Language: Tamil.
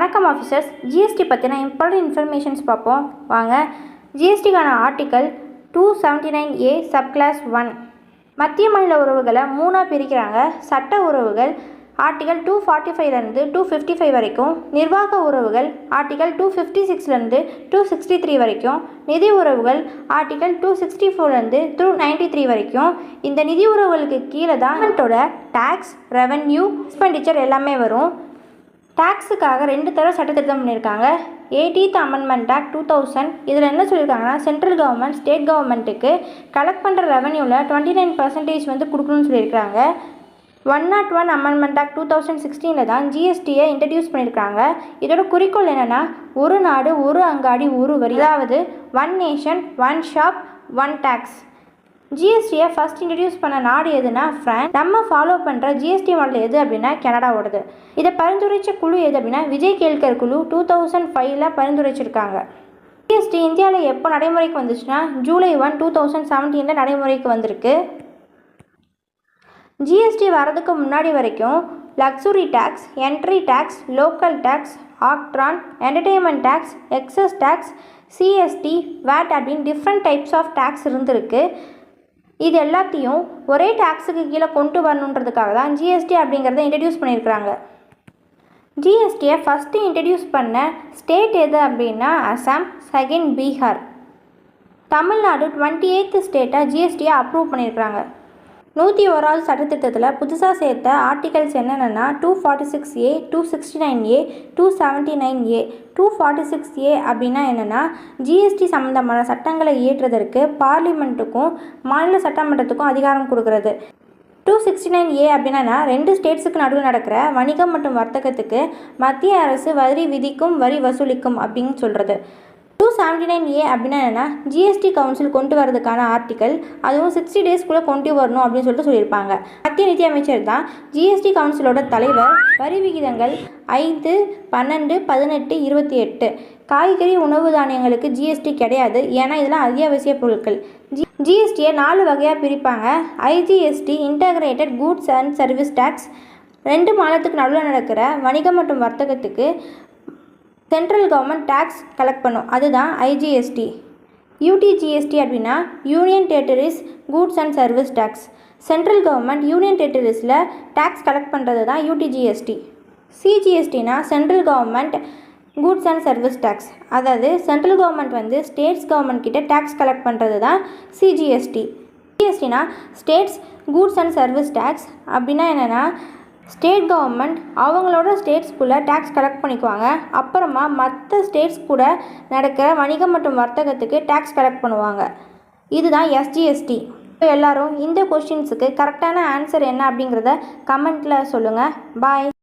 வணக்கம் ஆஃபீஸர்ஸ். ஜிஎஸ்டி பற்றின இம்பார்ட்டன்ட் இன்ஃபர்மேஷன்ஸ் பார்ப்போம் வாங்க. ஜிஎஸ்டிக்கான ஆர்டிக்கல் 279A சப்கிளாஸ் 1 மத்திய மாநில உறவுகளை 3ஆக பிரிக்கிறாங்க. சட்ட உறவுகள் ஆர்டிக்கல் 245லேருந்து 255 வரைக்கும், நிர்வாக உறவுகள் ஆர்டிக்கல் 256லேருந்து 263 வரைக்கும், நிதி உறவுகள் ஆர்டிக்கல் 264லேருந்து 293 வரைக்கும். இந்த நிதி உறவுகளுக்கு கீழே தான் கவர்மெண்ட்டோட டேக்ஸ், ரெவென்யூ, எக்ஸ்பெண்டிச்சர் எல்லாமே வரும். டேக்ஸுக்காக 2 தடவை சட்டத்திருத்தம் பண்ணியிருக்காங்க. 18th amendment act 2000. இதில் என்ன சொல்லியிருக்காங்கன்னா, சென்ட்ரல் கவர்மெண்ட் ஸ்டேட் கவர்மெண்ட்டுக்கு கலெக்ட் பண்ணுற ரெவன்யூவில் 29% வந்து கொடுக்கணும்னு சொல்லியிருக்காங்க. 101 அமெண்ட்மெண்ட் ஆக்ட் 2016 தான் ஜிஎஸ்டியை இன்ட்ரடியூஸ் பண்ணியிருக்காங்க. இதோட குறிக்கோள் என்னென்னா, ஒரு நாடு ஒரு அங்காடி ஒரு வரி, அதாவது one nation one shop one tax. ஜிஎஸ்டியை ஃபஸ்ட் இன்ட்ரடியூஸ் பண்ண நாடு எதுனா ஃப்ரான்ஸ். நம்ம ஃபாலோ பண்ணுற ஜிஎஸ்டி மாடல் எது அப்படின்னா கனடாவோடது. இதை பரிந்துரைச்ச குழு எது அப்படின்னா விஜய் கேல்கர் குழு 2005 பரிந்துரைச்சிருக்காங்க. ஜிஎஸ்டி இந்தியாவில் எப்போ நடைமுறைக்கு வந்துச்சுன்னா ஜூலை 1, 2017 நடைமுறைக்கு வந்திருக்கு. ஜிஎஸ்டி வரதுக்கு முன்னாடி வரைக்கும் luxury tax, entry tax, local tax, octroi, entertainment tax, excess tax, CST, VAT அப்படின்னு டிஃப்ரெண்ட் டைப்ஸ் ஆஃப் டேக்ஸ் இருந்திருக்கு. இது எல்லாத்தையும் ஒரே டேக்ஸுக்கு கீழே கொண்டு வரணுன்றதுக்காக தான் ஜிஎஸ்டி அப்படிங்கிறத இன்ட்ரடியூஸ் பண்ணியிருக்கிறாங்க. ஜிஎஸ்டியை ஃபஸ்ட்டு இன்ட்ரடியூஸ் பண்ண ஸ்டேட் எது அப்படின்னா அசாம், செகண்ட் பீகார். தமிழ்நாடு 28th ஸ்டேட்டாக ஜிஎஸ்டியை அப்ரூவ் பண்ணியிருக்கிறாங்க. 101வது சட்டத்திட்டத்தில் புதுசாக சேர்த்த ஆர்டிகல்ஸ் என்னென்னா 246A, 269A, 279A. 246A அப்படின்னா என்னென்னா, ஜிஎஸ்டி சம்மந்தமான சட்டங்களை இயற்றுவதற்கு பார்லிமெண்ட்டுக்கும் மாநில சட்டமன்றத்துக்கும் அதிகாரம் கொடுக்கறது. 269A அப்படின்னா 2 ஸ்டேட்ஸுக்கு நடுவில் நடக்கிற வணிகம் மற்றும் வர்த்தகத்துக்கு மத்திய அரசு வரி விதிக்கும், வரி வசூலிக்கும் அப்படின்னு சொல்கிறது. 279A அப்படின்னா என்னென்னா, ஜிஎஸ்டி கவுன்சில் கொண்டு வரதுக்கான ஆர்டிக்கல். அதுவும் 60 டேஸ்க்குள்ளே கொண்டு வரணும் அப்படின்னு சொல்லிட்டு சொல்லியிருப்பாங்க. மத்திய நிதி அமைச்சர் தான் ஜிஎஸ்டி கவுன்சிலோட தலைவர். வரி விகிதங்கள் 5, 12, 18, 28. காய்கறி, உணவு தானியங்களுக்கு ஜிஎஸ்டி கிடையாது, ஏன்னா இதெல்லாம் அத்தியாவசிய பொருட்கள். ஜிஎஸ்டியை 4 வகையாக பிரிப்பாங்க. IGST, integrated goods and service tax. 2 மாநிலத்துக்கு நடுவில் நடக்கிற வணிகம் மற்றும் வர்த்தகத்துக்கு சென்ட்ரல் கவர்மெண்ட் டேக்ஸ் கலெக்ட் பண்ணும், அதுதான் ஐஜிஎஸ்டி. யூடிஜிஎஸ்டி அப்படின்னா union territories goods and service tax. Central government union டெரிட்டரிஸில் டேக்ஸ் கலெக்ட் பண்ணுறது தான் யூடிஜிஎஸ்டி. சிஜிஎஸ்டினா central government goods and service tax. அதாவது சென்ட்ரல் கவர்மெண்ட் வந்து ஸ்டேட்ஸ் கவர்மெண்ட் கிட்ட டேக்ஸ் கலெக்ட் பண்ணுறது தான் சிஜிஎஸ்டி. ஜிஎஸ்டினா states goods and service tax. அப்படின்னா என்னென்னா, ஸ்டேட் கவர்மெண்ட் அவங்களோட ஸ்டேட்ஸ்குள்ளே டேக்ஸ் கலெக்ட் பண்ணிக்குவாங்க. அப்புறமா மற்ற ஸ்டேட்ஸ் கூட நடக்கிற வணிகம் மற்றும் வர்த்தகத்துக்கு டேக்ஸ் கலெக்ட் பண்ணுவாங்க. இதுதான் எஸ்ஜிஎஸ்டி. எல்லாரும் இந்த கொஸ்டின்ஸுக்கு கரெக்டான ஆன்சர் என்ன அப்படிங்கிறத கமெண்ட்டில் சொல்லுங்கள். பாய்.